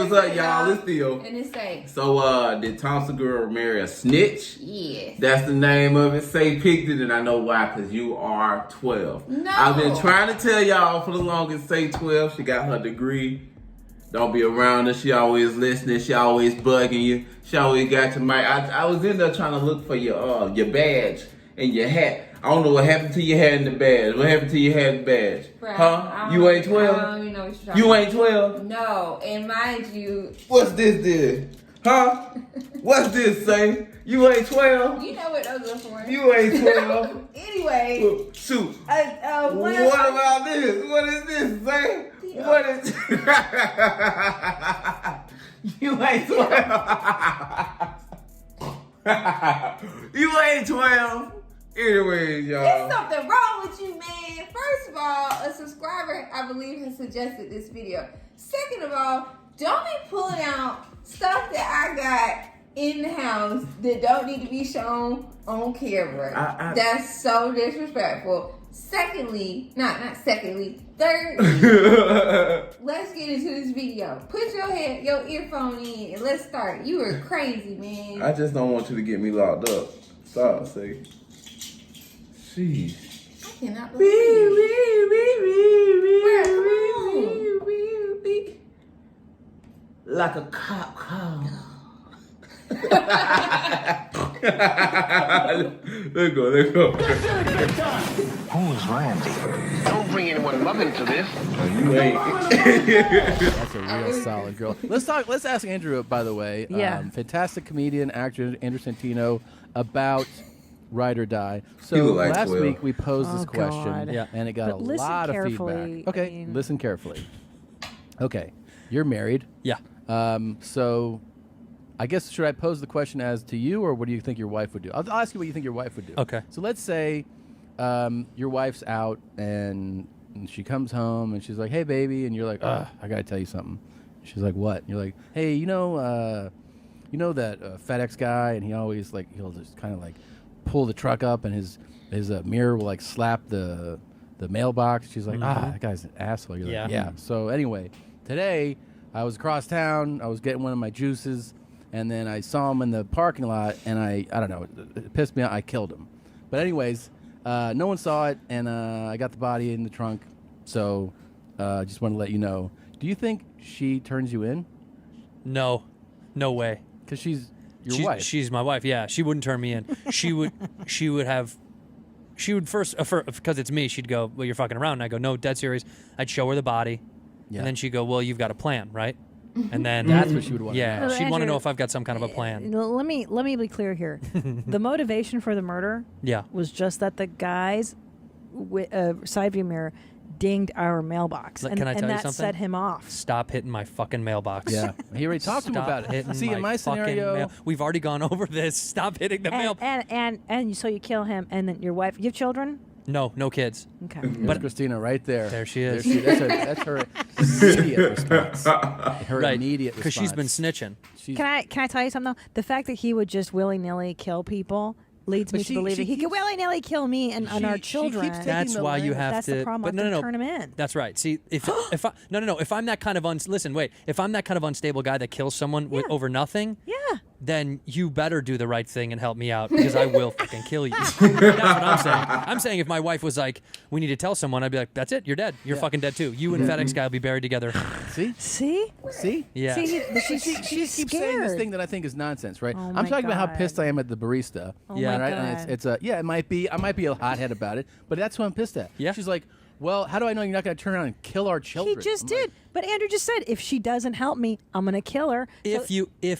What's up, y'all? It's Theo. And it's say. So, did Tom Segura marry a snitch? Yes. That's the name of it. Say picked it, and I know why, because you are 12. No. I've been trying to tell y'all for the longest, say 12. She got her degree. Don't be around her. She always listening. She always bugging you. She always got your mic. I was in there trying to look for your badge and your hat. I don't know what happened to your hat and the badge. What happened to your hat and badge? Bruh, Huh? You ain't 12? I don't even know what you're talking You about. ain't 12? No, and mind you... What's this? Huh? What's this, say? You ain't 12? You know what those are for. You ain't 12. Anyway. Well, shoot. What about this? What is this, say? Theo. What is... You ain't 12. You ain't 12. Anyways, y'all. There's something wrong with you, man. First of all, a subscriber, I believe, has suggested this video. Second of all, don't be pulling out stuff that I got in the house that don't need to be shown on camera. That's so disrespectful. Secondly, thirdly, let's get into this video. Put your earphone in and let's start. You are crazy, man. I just don't want you to get me locked up. Stop, say. Jeez. I cannot believe it. Like a cop car. Let's go. Who's Randy? Don't bring anyone love into this. You ain't. That's a real solid girl. Let's ask Andrew, by the way. Yeah. Fantastic comedian, actor Andrew Santino, about Ride or Die. So He look like last 12. week we posed this Oh, question, God. and it got But a listen lot of carefully, feedback. Okay, I mean- listen carefully. Okay, you're married. Yeah. So I guess should I pose the question as to you, or what do you think your wife would do? I'll ask you what you think your wife would do. Okay. So let's say your wife's out and she comes home and she's like, "Hey, baby," and you're like, "I gotta tell you something." She's like, "What?" And you're like, "Hey, you know that FedEx guy, and he'll just kind of like pull the truck up, and his mirror will like slap the mailbox." She's like, "That guy's an asshole." You're like, "Yeah." So anyway, today I was across town. I was getting one of my juices, and then I saw him in the parking lot, and I don't know, it pissed me off. I killed him. But anyways, no one saw it, and I got the body in the trunk. So just want to let you know. Do you think she turns you in? No way. Because she's your wife. She's my wife. Yeah, she wouldn't turn me in. She would first, because it's me. She'd go, "Well, you're fucking around." And I go, "No, dead serious." I'd show her the body, and then she'd go, "Well, you've got a plan, right?" And then that's what she would want. Yeah, to know. she'd want to Andrew, know if I've got some kind of a plan. Let me be clear here. The motivation for the murder was just that the guy's side view mirror dinged our mailbox, Can I tell you that something? set him off. Stop hitting my fucking mailbox. Yeah, he already talked to him about it. See, in my scenario, we've already gone over this. Stop hitting the mail. And so you kill him, and then your wife. You have children? No kids. Okay. but Christina, right there. There she is. That's her immediate response. Her immediate response. Because she's been snitching. Can I tell you something though? The fact that he would just willy nilly kill people leads me to believe that he could willy nilly kill me and our children. That's why you have That's to. the problem. But no, turn him in. That's right. See, if I'm that kind of if I'm that kind of unstable guy that kills someone over nothing, then you better do the right thing and help me out, because I will fucking kill you. That's what I'm saying. I'm saying if my wife was like, "We need to tell someone," I'd be like, "That's it. You're dead. You're fucking dead too. You and FedEx guy will be buried together." See? Yeah. See, she keeps saying this thing that I think is nonsense, right? Oh I'm my talking about how God. pissed I am at the barista. Oh yeah, my right. God. And it's it might be I might be a hothead about it, but that's what I'm pissed at. Yeah. She's like, "Well, how do I know you're not going to turn around and kill our children?" He just I'm did. like, But Andrew just said, if she doesn't help me, I'm going to kill her. If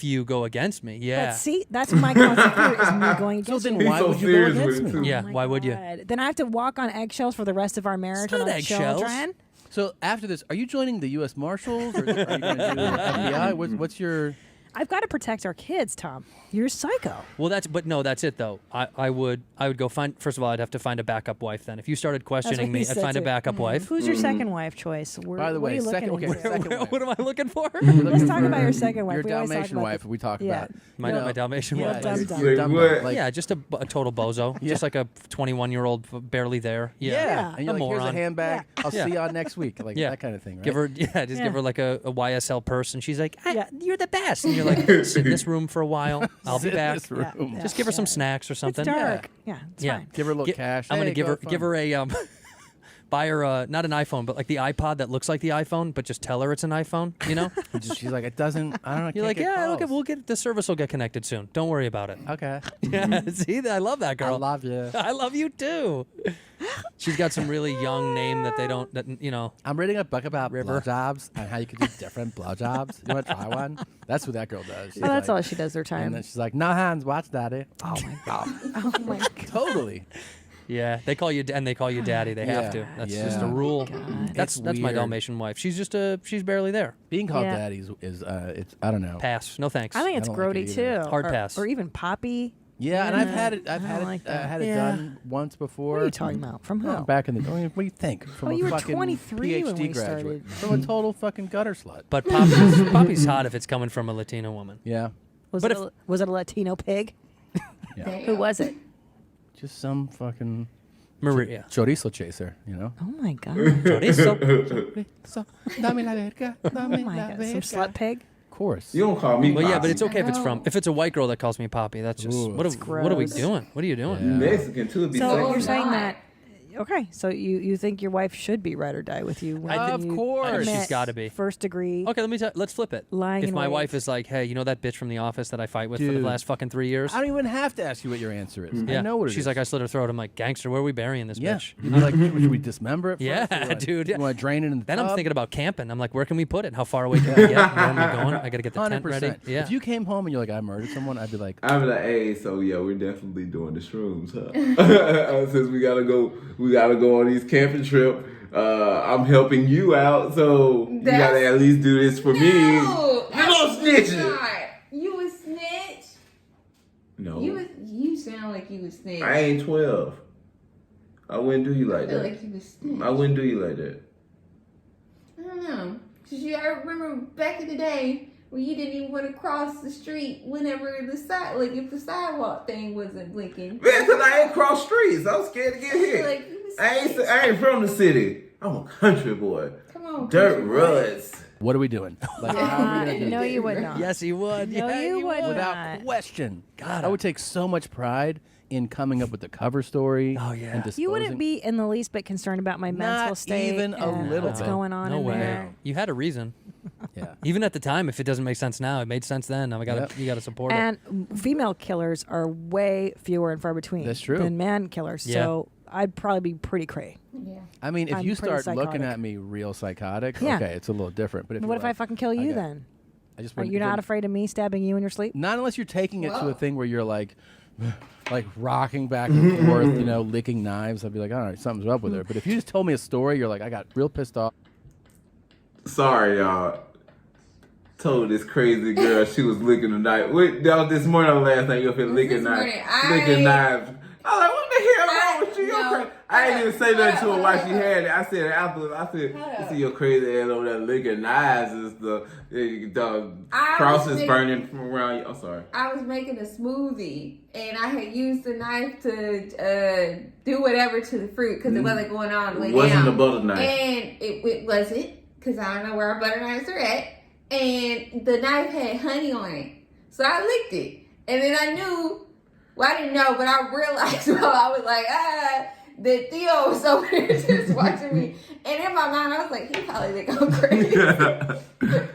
you go against me, But see, that's my constant fear is me going against So then you. why so would you go serious against with it, me? too. Yeah, Oh my why would you? God. Then I have to walk on eggshells for the rest of our marriage It's and not our eggshells. children. So after this, are you joining the U.S. Marshals, or are you going to do the FBI? What's your? I've got to protect our kids, Tom. You're a psycho. Well, that's it though. I would go find. First of all, I'd have to find a backup wife. Then, if you started questioning me, I'd find a backup wife. Who's your second wife choice? By the way, second wife. What am I looking for? Let's talk about your second wife. Your Dalmatian wife. We talk about my Dalmatian wife. Wait, Just a total bozo. Just like a 21-year-old barely there. Yeah. And you're a like, here's a moron. handbag. I'll see you on next week. Like that kind of thing, right? Give her, give her like a YSL purse, and she's like, "You're the best." And you're like, "Sit in this room for a while. I'll be back." Just give her some snacks or something. It's dark. Yeah, it's fine. Give her a little cash. I'm gonna give her a buy her not an iPhone, but like the iPod that looks like the iPhone, but just tell her it's an iPhone. You know? She's like, it doesn't. I don't know. You're like, we'll get the service will get connected soon. Don't worry about it. Okay. Yeah. See, I love that girl. I love you. I love you too. She's got some really young name that they don't. That you know. I'm reading a book about River. blowjobs and how you can do different blowjobs. You want to try one? That's what that girl does. She's That's like, all she does their time. And then she's like, no hands, watch daddy. Oh my god. Oh my god. Totally. Yeah, they call you daddy. They have to. That's just a rule. That's my weird. Dalmatian wife. She's just she's barely there. Being called daddy is it's I don't know. Pass. No thanks. I think it's I don't like grody it too. either. Hard pass. Or even Poppy. Yeah, and I've had it. I've I had don't it. like that. Had it done once before. What are you talking about? From who? Back in the. What do you think? From you a were fucking 23 when PhD we graduate. started. From a total fucking gutter slut. But Poppy's hot if it's coming from a Latino woman. Yeah. Was it a Latino pig? Yeah. Who was it? Just some fucking Maria. chorizo chaser, you know. Oh my god. Chorizo. Dame la verga. Oh Dame my la god. verga. Some slut pig? Of course. You don't call me Well, yeah, but Poppy. it's okay if it's a white girl that calls me Poppy. That's just Ooh, what are we gross. doing? What are you doing? You Mexican too. It'd be So sexy. you're saying not. that. Okay, so you think your wife should be ride or die with you? When Of you course. I think commit she's got to be. first degree. Okay, let's flip it. Lying if in my wait. wife is like, hey, you know that bitch from the office that I fight with for the Dude. last fucking 3 years? I don't even have to ask you what your answer is. Yeah. I know what it is. She's like, I slit her throat. I'm like, gangster, where are we burying this yeah. bitch? You'd be like, should we dismember it? Yeah, first? Or dude. You want to drain it in the Then tub? I'm thinking about camping. I'm like, where can we put it? How far away can we get? Where am I going? I got to get the tent 100%. ready. Yeah. If you came home and you're like, I murdered someone, I'd be like, I'd be like, hey, so yeah, we're definitely doing the shrooms, huh? Since we gotta go on these camping trip. I'm helping you out, so you gotta at least do this for me. No, You don't snitching. not. You was snitch. No, You sound like you was snitch. I ain't 12. I wouldn't do you like I feel that. like you was snitch. I wouldn't do you like that. I don't know. Cause I remember back in the day when you didn't even want to cross the street whenever if the sidewalk thing wasn't blinking. Man, cause I ain't cross streets. I was scared to get I feel hit. like you was I ain't from the city. I'm a country boy. Come on, Dirt country boy. ruts. what are we doing? Like, how are we gonna do no, this? you would not. Yes, he would. No, Yeah, you he would Without not. question. God, I would take so much pride in coming up with the cover story. Oh, yeah. And disposing. You wouldn't be in the least bit concerned about my mental Not state. even a and little what's bit. going on No in way. there. You had a reason. Yeah. Even at the time, if it doesn't make sense now, it made sense then. Now you gotta support it. And female killers are way fewer and far between That's true. than man killers. Yeah. So I'd probably be pretty cray. Yeah. I mean, if I'm you pretty start looking psychotic. at me real psychotic, Yeah. okay, it's a little different. But if What you're if I like, fucking kill you got- then? I just Are wouldn't- you not wouldn't- afraid of me stabbing you in your sleep? Not unless you're taking it to Whoa. a thing where you're like rocking back and forth, licking knives. I'd be like, all right, something's up with her. But if you just told me a story, you're like, I got real pissed off. Sorry, y'all. Told this crazy girl she was licking a knife. That was this morning or last night. You up here licking this knives. morning. Licking knives. I was like, what the hell wrong with you? No. You're crazy. I ain't even say nothing to her while she Hold up. had it. I said afterwards, I said, Hold you up. see your crazy ass over there licking knives and stuff. The I cross was is burning from around you. I'm sorry. I was making a smoothie and I had used the knife to do whatever to the fruit because it wasn't going on. It wasn't a butter knife. And it wasn't because I don't know where our butter knives are at. And the knife had honey on it. So I licked it. And then I knew, well, I didn't know, but I realized while I was like, that Theo was over there just watching me. And in my mind, I was like, he probably think I'm crazy. But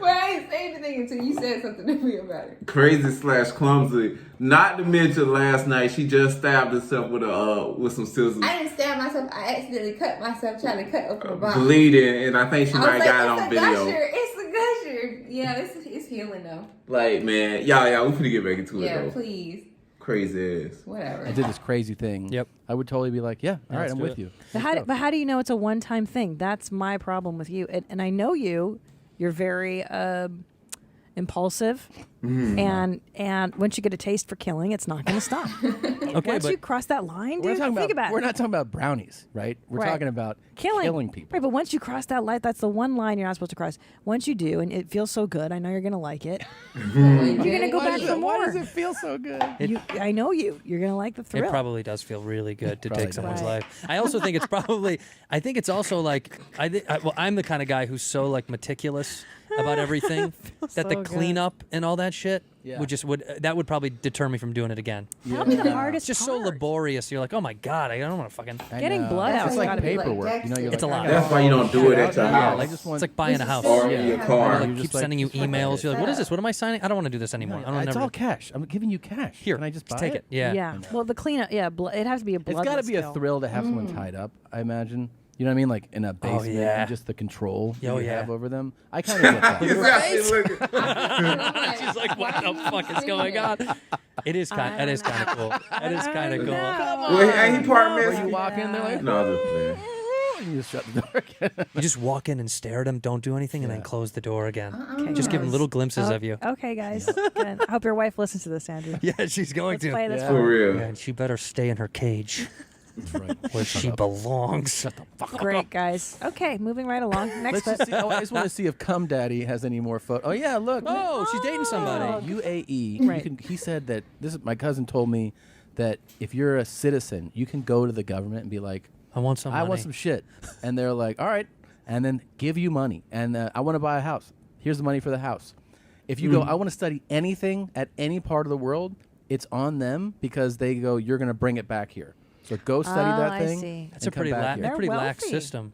I didn't say anything until you said something to me about it. Crazy/clumsy. Not to mention last night she just stabbed herself with some scissors. I didn't stab myself. I accidentally cut myself trying to cut open my body. Bleeding, and I think she I might was got it like, on video. It's a gusher. Yeah, it's healing though. Like, man, y'all, we finna get back into it Yeah, though. please. Crazy ass. Whatever. I did this crazy thing. Yep. I would totally be like, yeah, all right, let's I'm do with it. you. But how do you know it's a one-time thing? That's my problem with you. And I know you. You're very impulsive. And once you get a taste for killing, it's not going to stop. Once you cross that line, dude, think about it. We're not talking about brownies, right? We're talking about killing people. Right, but once you cross that line, that's the one line you're not supposed to cross. Once you do, and it feels so good, I know you're going to like it. You're going to go back for more. Why does it feel so good? I know you. You're going to like the thrill. It probably does feel really good to take someone's life. I also think it's probably. I think it's also like I'm the kind of guy who's so like meticulous about everything that the cleanup and all that shit would probably deter me from doing it again. That'll be the hardest. It's just so laborious. You're like, oh my god, I don't want to fucking. Getting blood out. It's like paperwork. Like it's a lot. That's why you don't do it at your house. It's like buying a house. Or in your car. Like, keep sending you emails. You're like, what is this? What am I signing? I don't want to do this anymore. It's all cash. I'm giving you cash. Here, can I just buy take it? Yeah. Yeah. Well, the cleanup. Yeah, it has to be a blood. It's got to be a thrill to have someone tied up. I imagine. You know what I mean? Like in a basement, and just the control you have over them. I kind of get that. She's like, what the fuck is going on? It is kind. That is kind of cool. That is kind of cool. Well, ain't he part You walk in, they're like, no, just playing. You just shut the door again. You just walk in and stare at them, don't do anything, and then close the door again. Just give them little glimpses of you. Okay, guys. Good. I hope your wife listens to this, Andrew. Yeah, she's going Let's play this For real. Yeah, and she better stay in her cage. That's right. Where she belongs. Shut the fuck up. Great, guys. Okay, moving right along. Next Let's just see. I just want to see if Cum Daddy has any more photos. Oh yeah, look. Oh, she's dating somebody. UAE. Right. He said that my cousin told me that if you're a citizen, you can go to the government and be like, I want some money. I want some shit, and they're like, all right, and then give you money, and I want to buy a house. Here's the money for the house. If you go, I want to study anything at any part of the world, it's on them because they go, you're going to bring it back here. So go study that thing. I see. That's a pretty lax system.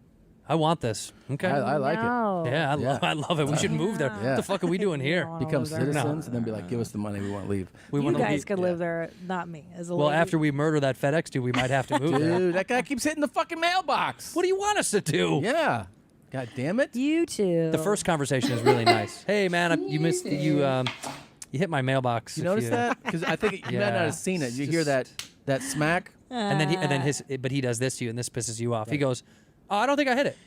I want this. Okay. I like it. Yeah, I love it. We should move there. What the fuck are we doing here? Become citizens and then be like, give us the money. We want to leave. You guys could live there, not me. As a well, lady. after we murder that FedEx dude, we might have to move there. Dude, that guy keeps hitting the fucking mailbox. What do you want us to do? Yeah. God damn it. You too. The first conversation is really nice. Hey, man, you missed you hit my mailbox. You notice that? Because I think you might not have seen it. You hear that smack, and then but he does this to you, and this pisses you off. He goes, "Oh, I don't think I hit it.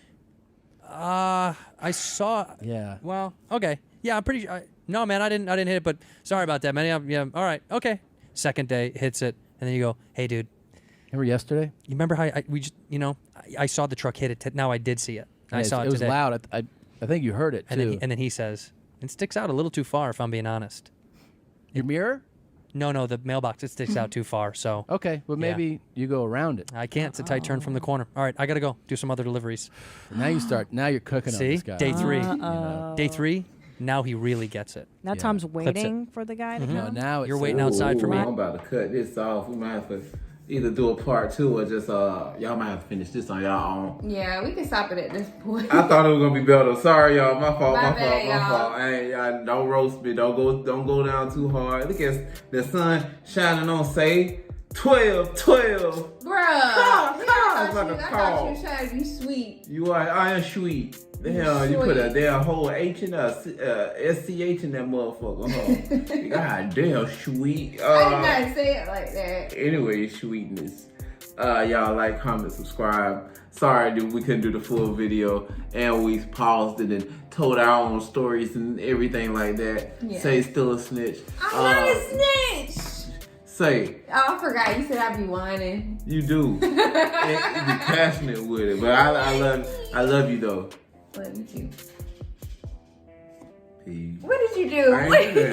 I saw. Yeah. Well, okay. Yeah, I'm pretty. No, man, I didn't hit it. But sorry about that, man. Yeah. All right. Okay. Second day hits it, and then you go, "Hey, dude. Remember yesterday? You remember how I saw the truck hit it. Now I did see it. I saw it. It today. was loud. I think you heard it too. And then he says, "It sticks out a little too far, if I'm being honest." Your mirror? No, the mailbox, it sticks out too far, so. Okay, well maybe you go around it. I can't. It's a tight turn from the corner. All right, I got to go do some other deliveries. Now you're cooking on this guy. Day 3. Day 3, now he really gets it. Now Tom's waiting for the guy to come. No, now you're waiting outside for me. I'm about to cut this off. We might have to either do a part 2 or just y'all might have to finish this on y'all own. Yeah, we can stop it at this point. I thought it was gonna be better. Sorry, y'all. My fault. My My bad, fault. y'all. Hey, y'all, don't roast me. Don't go down too hard. Look at the sun shining on. Say 12. Bruh. I thought you were trying to be sweet. You are. I am sweet. The hell, you put a damn whole H in SCH in that motherfucker. Huh? God damn, sweet. I did not say it like that. Anyway, sweetness. Y'all like, comment, subscribe. Sorry, dude, we couldn't do the full video, and we paused it and told our own stories and everything like that. Yeah. Say still a snitch. I'm not a snitch. Say. Oh, I forgot. You said I'd be whining. You do. And you be passionate with it, but I love you though. Love you too. Peace. What did you do? I ain't do that.